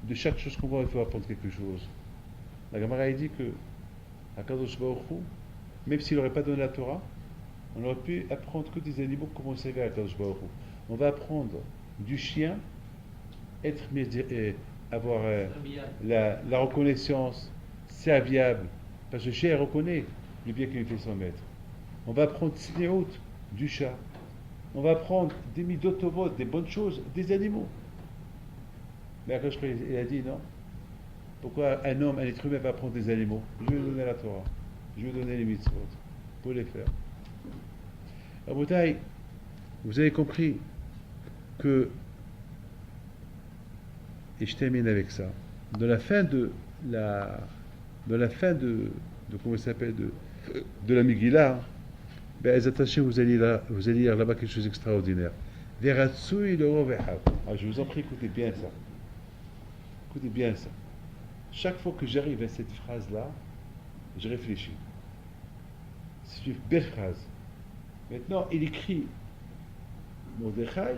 de chaque chose qu'on voit, il faut apprendre quelque chose. La Gemara a dit que, à Kadosh Baruch Hu, même s'il n'aurait pas donné la Torah, on aurait pu apprendre que des animaux comment servir à Kadosh Baruch Hu. On va apprendre du chien, avoir la reconnaissance, serviable, parce que le chien reconnaît le bien qu'il fait son maître. On va apprendre Tzniut du chat. On va apprendre des midotovot, des bonnes choses, des animaux. Mais Akash il a dit non. Pourquoi un homme, un être humain va apprendre des animaux? Je vais donner la Torah. Je vais donner les mitzvot pour les faire. Rabotai, vous avez compris que, et je termine avec ça, de la fin de comment ça s'appelle, de la Megillah, ben, attachés, vous allez lire là-bas quelque chose d'extraordinaire. Veratsui le rovehav. Ah, je vous en prie, écoutez bien ça. Écoutez bien ça. Chaque fois que j'arrive à cette phrase-là, je réfléchis. C'est une belle phrase. Maintenant, il écrit, Mordechai,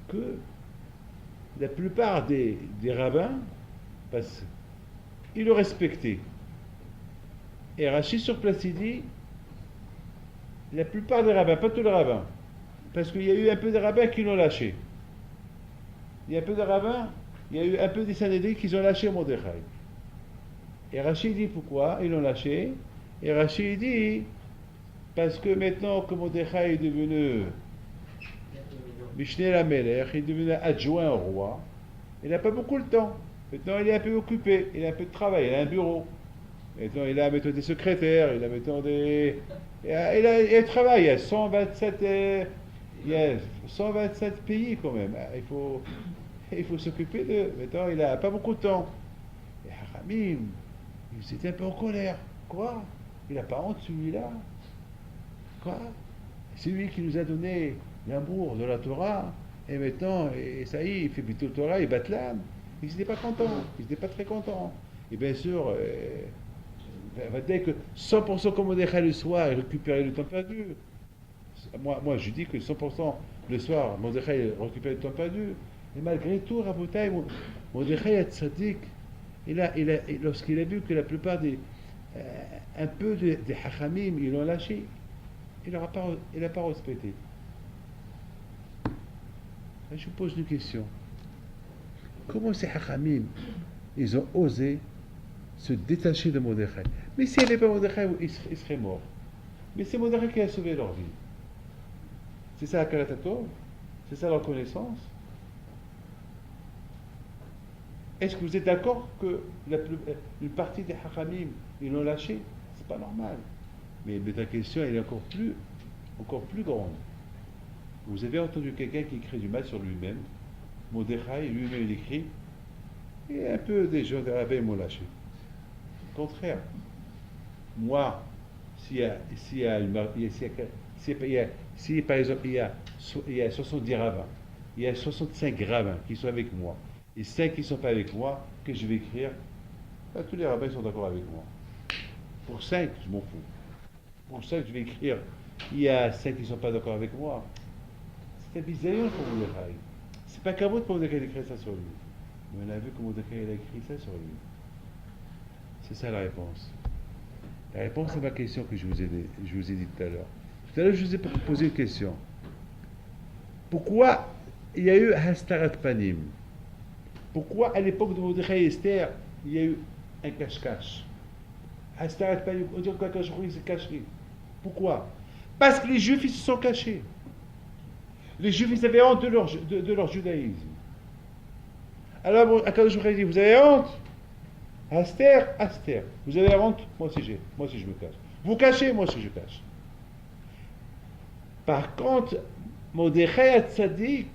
que la plupart des rabbins, parce qu'ils le respectaient. Et Rachid sur place, il dit, la plupart des rabbins, pas tous les rabbins, parce qu'il y a eu un peu de rabbins qui l'ont lâché. Il y a un peu de rabbins, il y a eu un peu des Sanhédrins qui ont lâché Mordechai. Et Rachid dit pourquoi ils l'ont lâché. Et Rachid dit, parce que maintenant que Mordechai est devenu Mishneh Lamelech, il est devenu adjoint au roi, il n'a pas beaucoup le temps. Maintenant il est un peu occupé, il a un peu de travail, il a un bureau. Maintenant il a mettons, des secrétaires, il a mettons, des. Il travaille, il y a 127, il y a 127 pays quand même. Il faut s'occuper d'eux. Maintenant il n'a pas beaucoup de temps. Et Haramim, il était un peu en colère. Quoi? Il n'a pas honte celui-là? Quoi? C'est lui qui nous a donné l'amour de la Torah, et maintenant, et ça y est, il fait Bitul Torah, il batlan. Ils n'étaient pas contents, ils n'étaient pas très contents. Et bien sûr, on va dire que 100% comme on dirait le soir, il récupérait le temps perdu. Moi, je dis que 100% le soir, Mordechai récupère le temps perdu. Et malgré tout, Rabotai, Mordechai est tzaddik. Lorsqu'il a vu que la plupart un peu des hachamim, ils l'ont lâché, il n'a pas respecté. Je vous pose une question. Comment ces hachamim, ils ont osé se détacher de Mordechai? Mais s'il n'y avait pas Mordechai, ils seraient morts. Mais c'est Mordechai qui a sauvé leur vie. C'est ça la Karatatov? C'est ça leur connaissance? Est-ce que vous êtes d'accord que une partie des Hakamim, ils l'ont lâché? C'est pas normal. Mais ta question, elle est encore plus grande. Vous avez entendu quelqu'un qui écrit du mal sur lui-même. Mordechai, lui-même, il écrit. Et un peu des gens de la veille m'ont lâché. Au contraire. Moi, s'il y a une, si par exemple il y a 70 rabbins, il y a 65 rabbins qui sont avec moi, et 5 qui ne sont pas avec moi, que je vais écrire, ben, tous les rabbins sont d'accord avec moi. Pour 5, je m'en fous. Pour 5, je vais écrire, il y a 5 qui ne sont pas d'accord avec moi. C'est un bisaillon pour Mordechai. C'est pas qu'à vous pour Mordechai d'écrire ça sur lui. Mais on a vu que Mordechai a écrit ça sur lui. C'est ça la réponse. La réponse à ma question que je vous ai dit tout à l'heure. Tout à l'heure, je vous ai posé une question. Pourquoi il y a eu Hastarat Panim? Pourquoi à l'époque de Mordechai et Esther, il y a eu un cache-cache? Hastarat Panim, on dit que cache-cache, c'est caché. Pourquoi? Parce que les Juifs, ils se sont cachés. Les Juifs, ils avaient honte de leur judaïsme. Alors, Akadosh dit, vous avez honte? Aster, vous avez honte? Moi aussi je me cache. Vous cachez, moi aussi je cache. Par contre, Mordechai Tzadik,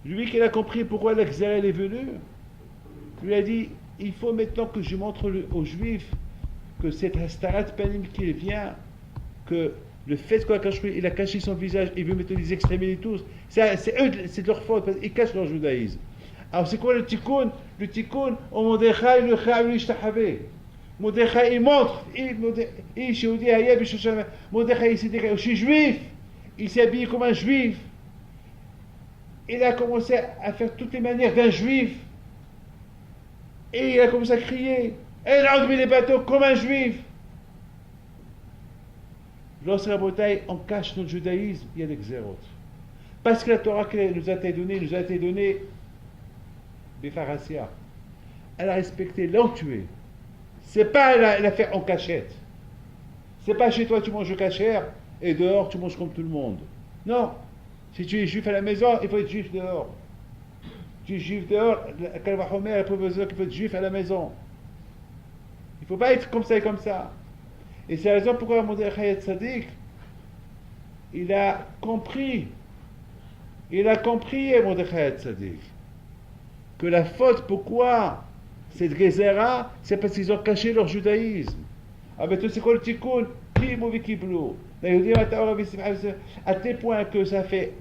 lui qui a compris pourquoi l'Exarel est venu, lui a dit, il faut maintenant que je montre aux Juifs que c'est Hastarat Panim qui vient, que le fait qu'il a caché son visage, il veut mettre les extrémités tous, c'est eux, c'est de leur faute, parce qu'ils cachent leur judaïsme. Alors c'est quoi le tikkun? Le tikkun, au Mordechai, le Cha'u Ishtahavé. Mordechai, il montre, Mordechai, il s'est dit, je suis juif, il s'est habillé comme un juif, il a commencé à faire toutes les manières d'un juif, et il a commencé à crier, et là on met les bateaux comme un juif. Lorsque la bataille, on cache notre judaïsme, il y a des xérotes. Parce que la Torah qu'elle nous a été donnée, Befarasia. Elle a respecté l'entué. C'est pas la faire en cachette. C'est pas chez toi tu manges cachère et dehors tu manges comme tout le monde. Non. Si tu es juif à la maison, il faut être juif dehors. Tu es juif dehors, Kalva Homer, la professeur qu'il faut être juif à la maison. Il ne faut pas être comme ça et comme ça. Et c'est la raison pourquoi Mordechai Tzadik, il a compris, Mordechai Tzadik, que la faute, pourquoi cette Gezerah, c'est parce qu'ils ont caché leur judaïsme. Ah ben tu sais quoi le tikkun? À tel point que ça fait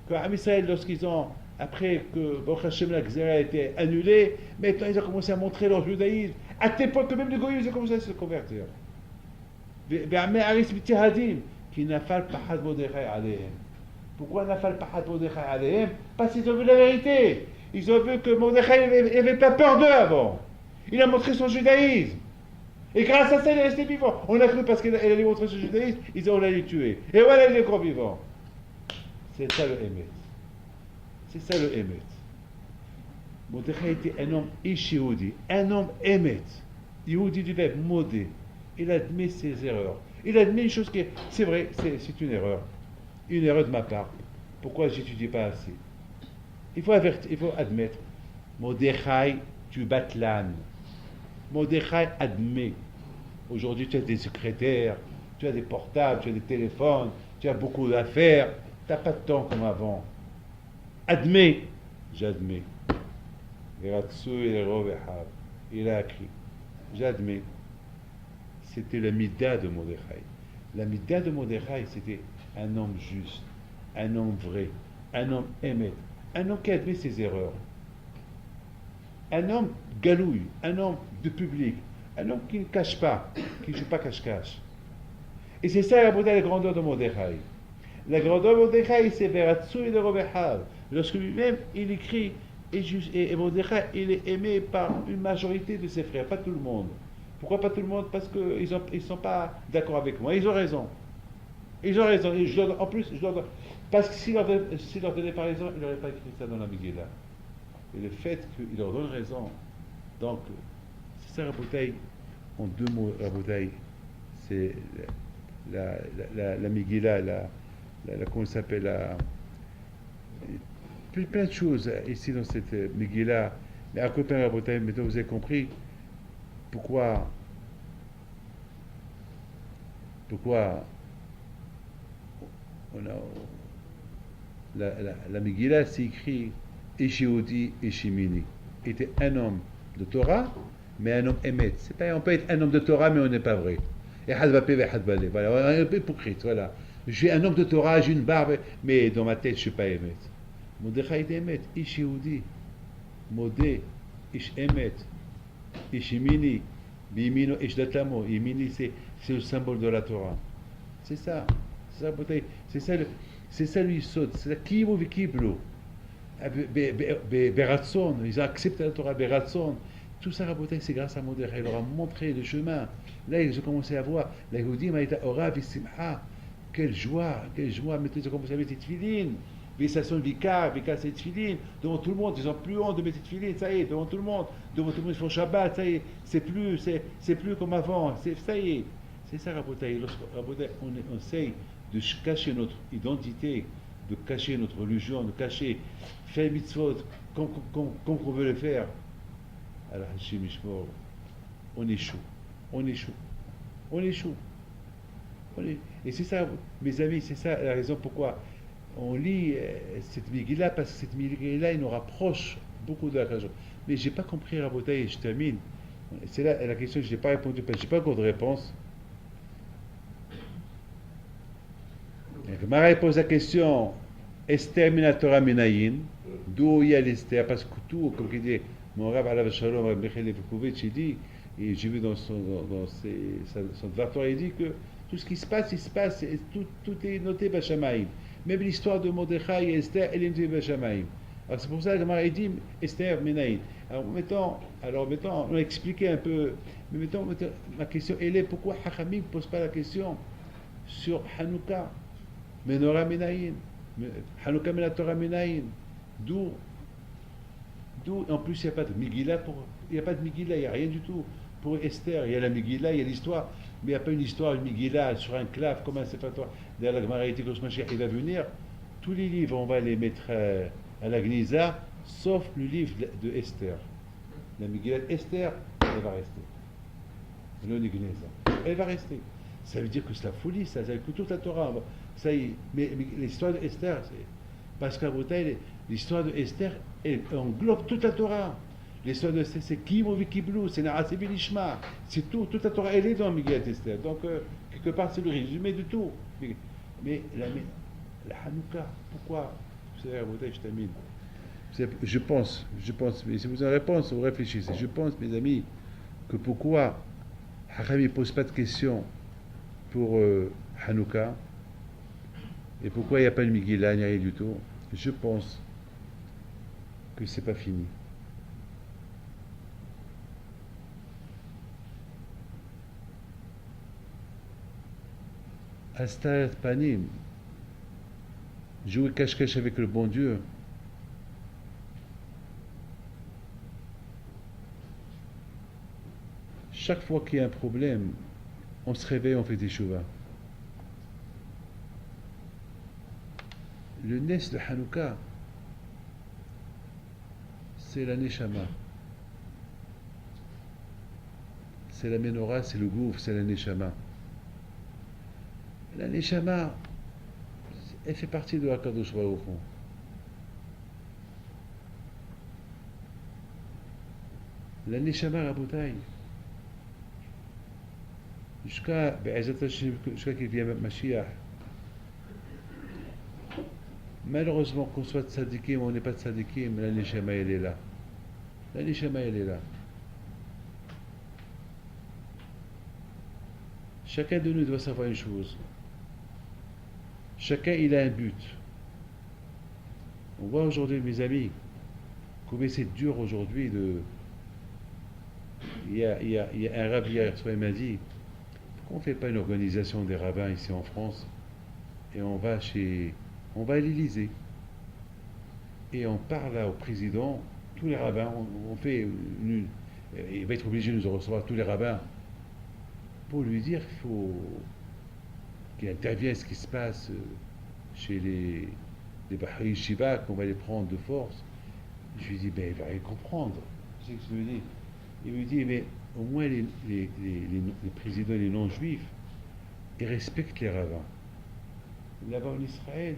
que Am Israël, lorsqu'ils ont, après que Baruch Hashem la Gezerah a été annulée, maintenant ils ont commencé à montrer leur judaïsme, à tel point que même les goyim ils ont commencé à se convertir. Qui n'a pas le pahad Mordechai aléhem. Pourquoi n'a pas le pahad Mordechai aléhem? Parce qu'ils ont vu la vérité. Ils ont vu que Mordechai n'avait pas peur d'eux avant. Il a montré son judaïsme. Et grâce à ça, il est resté vivant. On a cru parce qu'elle allait montrer son judaïsme, on allait le tuer. Et voilà, il est encore vivant. C'est ça le Emet. C'est ça le Emet. Mordechai était un homme Ish Yehudi, un homme Emet. Yehudi du verbe modé. Il admet ses erreurs. Il admet une chose qui est, c'est vrai, c'est une erreur. Une erreur de ma part. Pourquoi je n'étudie pas assez? Il faut admettre. Mordechai, tu batlanes. Mordechai admet. Aujourd'hui, tu as des secrétaires, tu as des portables, tu as des téléphones, tu as beaucoup d'affaires. Tu n'as pas de temps comme avant. Admet. J'admets. Il a écrit. J'admets. C'était la mida de Mordechai. La mida de Mordechai, c'était un homme juste, un homme vrai, un homme aimé, un homme qui admet ses erreurs, un homme galouille, un homme de public, un homme qui ne cache pas, qui ne joue pas cache-cache. Et c'est ça la grandeur de Mordechai. La grandeur de Mordechai, c'est Veratsu et le Robehav. Lorsque lui-même, il écrit, et Mordechai, il est aimé par une majorité de ses frères, pas tout le monde. Pourquoi pas tout le monde? Parce qu'ils ne sont pas d'accord avec moi. Ils ont raison. Ils ont raison. Et en plus, parce que s'il leur donnait pas raison, il n'aurait pas écrit ça dans la Megillah. Et le fait qu'il leur donne raison, donc, c'est ça Rabotai, en deux mots, Rabotai, c'est la Megillah, comment ça s'appelle, plein de choses ici dans cette Megillah, Mais à côté, maintenant vous avez compris pourquoi, pourquoi on a, la Megillah, c'est écrit Eshiodi Eshimini. Était un homme de Torah, mais un homme émet. C'est pas, on peut être un homme de Torah, mais on n'est pas vrai. Et Hadvapé, Hadbalé. Voilà, on est un peu hypocrite. Voilà. Je suis un homme de Torah, j'ai une barbe, mais dans ma tête, je ne suis pas émet. Mordechai était émet. Ish Yehudi. Modé. Ish émet. Ish Yemini. Bimino Ish Datamo. Yemini, c'est le symbole de la Torah. C'est ça. C'est ça, c'est ça lui saute. C'est ça qui vous qui bleu. Beratson, ils ont accepté la Torah Beratson. Tout ça, Rabotai, c'est grâce à Mordechai. Il leur a montré le chemin. Là, ils ont commencé à voir. La Yehudim a été Ora Vissimha. Quelle joie, quelle joie. Maintenant, ils ont commencé à mettre des tefilines. Vissation Vika c'est tefilines. Devant tout le monde, ils ont plus honte de mettre des tefilines. Ça y est, devant tout le monde. Devant tout le monde, ils font Shabbat. Ça y est, c'est plus comme avant. Ça y est. C'est ça, Rabotai. Rabotai, on essaye de cacher notre identité, de cacher notre religion, de cacher, faire mitzvot comme on veut le faire. Alors, Hachim Ishmor, on échoue, on échoue, on échoue. Et c'est ça, mes amis, c'est ça la raison pourquoi on lit cette Megillah, parce que cette Megillah, elle nous rapproche beaucoup de la religion. Mais j'ai pas compris, Rabotai, et je termine. C'est là la question que je n'ai pas répondu, parce que je n'ai pas encore de réponse. Gemara pose la question Esther minatora minayin, d'où il y a l'Esther, parce que tout, comme il dit, mon Rav Alav Shalom, Rav Michael Levkovitch, il dit, et j'ai vu dans son Dvartor, il dit que tout ce qui se passe, il se passe, et tout est noté Bashamaïm. Même l'histoire de Mordechai et Esther, elle est notée Bashamaïm. Alors c'est pour ça que Gemara dit Esther minayin. Alors mettons, on a expliqué un peu, mais mettons ma question, elle est pourquoi Hachamim ne pose pas la question sur Hanouka? Menora Menaïn, Hanouka Menatora Menaïn. D'où, en plus, il n'y a pas de Megillah, il n'y a pas de Megillah, il n'y a rien du tout. Pour Esther, il y a la Megillah, il y a l'histoire, mais il n'y a pas une histoire, une Megillah sur un clave, comme un sépatoire. D'ailleurs, la Gemara dit que il va venir, tous les livres, on va les mettre à la Gnisa, sauf le livre de Esther. La Megillah d'Esther, elle va rester. Le Gnisa. Elle va rester. Ça veut dire que c'est la folie, ça veut dire que toute la Torah. Ça y est. Mais l'histoire d'Esther, c'est. Parce qu'à Bretagne, l'histoire d'Esther, elle englobe toute la Torah. L'histoire d'Esther, c'est Kimo Vikiblu, c'est Naase Bilishma. C'est tout, toute la Torah, elle est dans Megillat d'Esther. Donc, quelque part, c'est le résumé de tout. Mais la Hanouka, pourquoi? Vous savez, à Bretagne, je termine. Je pense, mais si vous avez une réponse, vous réfléchissez. Je pense, mes amis, que pourquoi Hacham ne pose pas de questions pour Hanouka, et pourquoi il n'y a pas de Megillah, il n'y a rien du tout. Je pense que c'est pas fini. Astar Panim, jouer cache-cache avec le bon Dieu. Chaque fois qu'il y a un problème, on se réveille, on fait des chouvas. Le Nes de Hanouka, c'est la Neshama. C'est la Menorah, c'est le gouffre, c'est la Neshama. La Neshama, elle fait partie de Hakadosh Baruch Hu. La Neshama Rabotai, jusqu'à qu'il vienne Mashiach. Malheureusement, qu'on soit tzadikim ou on n'est pas tzadikim, la Neshama elle est là. La Neshama elle est là. Chacun de nous doit savoir une chose. Chacun il a un but. On voit aujourd'hui, mes amis, combien c'est dur aujourd'hui de. Il y a un rabbin hier soir, il m'a dit pourquoi on ne fait pas une organisation des rabbins ici en France et on va à l'Élysée et on parle là au président, tous les rabbins, on fait il va être obligé de nous recevoir tous les rabbins pour lui dire qu'il intervienne ce qui se passe chez les Bahari Shiva, qu'on va les prendre de force. Je lui dis, ben il va rien comprendre. C'est ce que je me dis. Il me dit, mais au moins les présidents et les non-juifs, ils respectent les rabbins. Là-bas en Israël,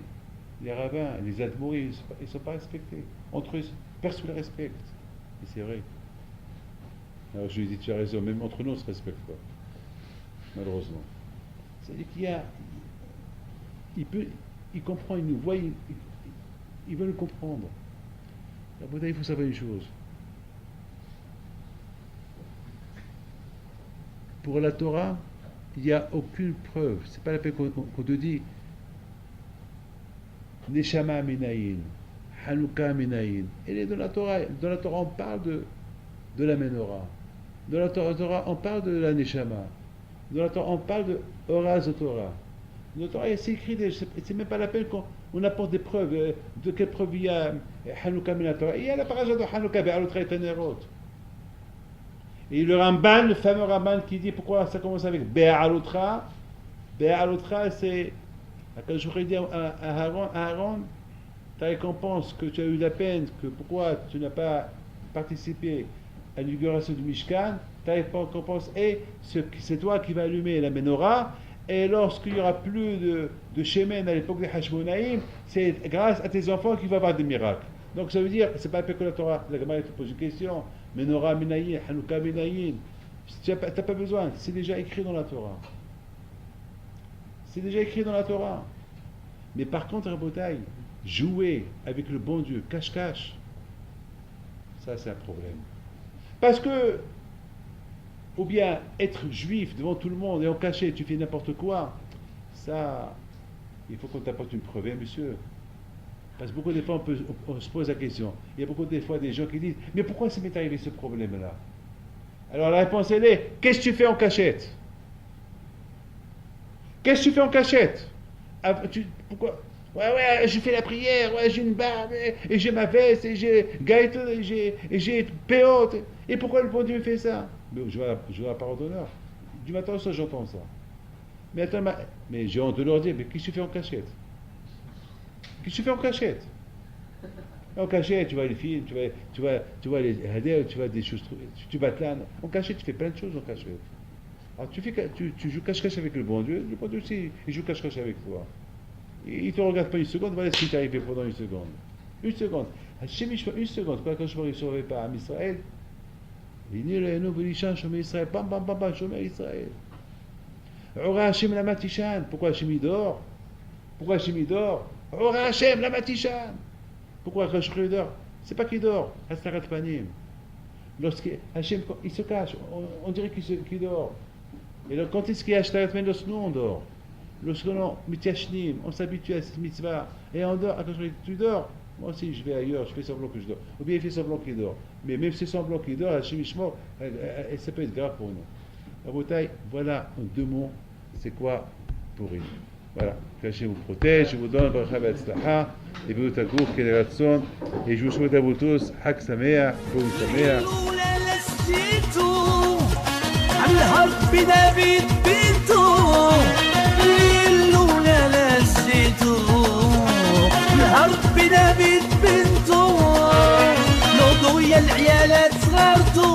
les rabbins, les admouris, ils ne sont pas respectés. Entre eux, personne ne les respecte. Et c'est vrai. Alors je lui ai dit, tu as raison, même entre nous, on ne se respecte pas. Malheureusement. C'est-à-dire qu'il y a. Il comprend, il nous voit, il veut nous comprendre. Là, il faut savoir une chose. Pour la Torah, il n'y a aucune preuve. C'est pas la peine qu'on te dit Neshama Minayin, Hanouka Minayin. Elle est dans la Torah. Dans la Torah, on parle de la Menorah. Dans la Torah, on parle de la Neshama. Dans la Torah, on parle de Horaz Torah. Dans la Torah, c'est écrit, c'est même pas la peine qu'on apporte des preuves. De quelle preuve il y a Hanouka Minayin Torah. Il y a la paracha de Hanouka, Be'alotra et Tanerot. Et le Ramban, le fameux Ramban qui dit pourquoi ça commence avec Be'alotra. Be'alotra, c'est. Quand je dit à Aaron, ta récompense que tu as eu la peine, que pourquoi tu n'as pas participé à l'inauguration du Mishkan, ta récompense est c'est toi qui vas allumer la menorah, et lorsqu'il n'y aura plus de Shemen à l'époque des Hashmonaïm, c'est grâce à tes enfants qu'il va y avoir des miracles. Donc ça veut dire, c'est pas que la Torah, la Gemara te pose une question, menorah minayin, Hanouka minayin, tu n'as pas besoin, c'est déjà écrit dans la Torah. C'est déjà écrit dans la Torah. Mais par contre, Rabotai, jouer avec le bon Dieu, cache-cache, ça c'est un problème. Parce que, ou bien être juif devant tout le monde et en caché, tu fais n'importe quoi, ça, il faut qu'on t'apporte une preuve, hein, monsieur. Parce que beaucoup de fois, on se pose la question. Il y a beaucoup de fois des gens qui disent, mais pourquoi ça m'est arrivé ce problème-là? Alors la réponse, elle est, qu'est-ce que tu fais en cachette? Qu'est-ce que tu fais en cachette? Pourquoi? Ouais, je fais la prière, ouais, j'ai une barbe, et j'ai ma veste, et j'ai Gaëtan, et j'ai Péote. Et pourquoi le bon Dieu fait ça? Mais je vois la parole d'honneur. Du matin au soir, j'entends ça. Mais attends, mais j'ai honte de leur dire, mais qu'est-ce que tu fais en cachette? Qu'est-ce que tu fais en cachette? En cachette, tu vois les films, tu vois les haders, tu vois des choses, tu vas là. En cachette, tu fais plein de choses en cachette. Alors tu joues cache-cache avec le bon Dieu aussi, il joue cache-cache avec toi. Il ne te regarde pas une seconde, voilà ce qui t'est arrivé pendant une seconde. Une seconde. Une seconde, quand je ne saurais pas à Israël, il dit le Nouvelishan, Shomer Israël, bam, Shomer Israël. Ora Hashem la Matishan, pourquoi Hashem il dort? Pourquoi Hashem il dort? Ora Hashem la Matishan. Pourquoi quand je dort? C'est pas qu'il dort, Hastarat Panim. Lorsqu'Hachem, il se cache, on dirait qu'il dort. Et donc, quand est-ce qu'il y a Hastarat Panim, nous on dort. Lorsqu'on mitiyashnim, on s'habitue à cette mitzvah, et on dort, quand tu dors, moi aussi je vais ailleurs, je fais semblant que je dors. Ou bien il fait semblant qu'il dort. Mais même si c'est semblant qu'il dort, Hachem Ishmor, ça peut être grave pour nous. Rabotai, voilà en deux mots, c'est quoi Purim. Voilà, que Hachem vous protège, je vous donne bracha v'atzlacha, et vous takouf quel ratson, et je vous souhaite à vous tous, Hak Sameach, Purim Sameach. الحرب بنبيت بنتو نوضوا يا العيالات صغارتو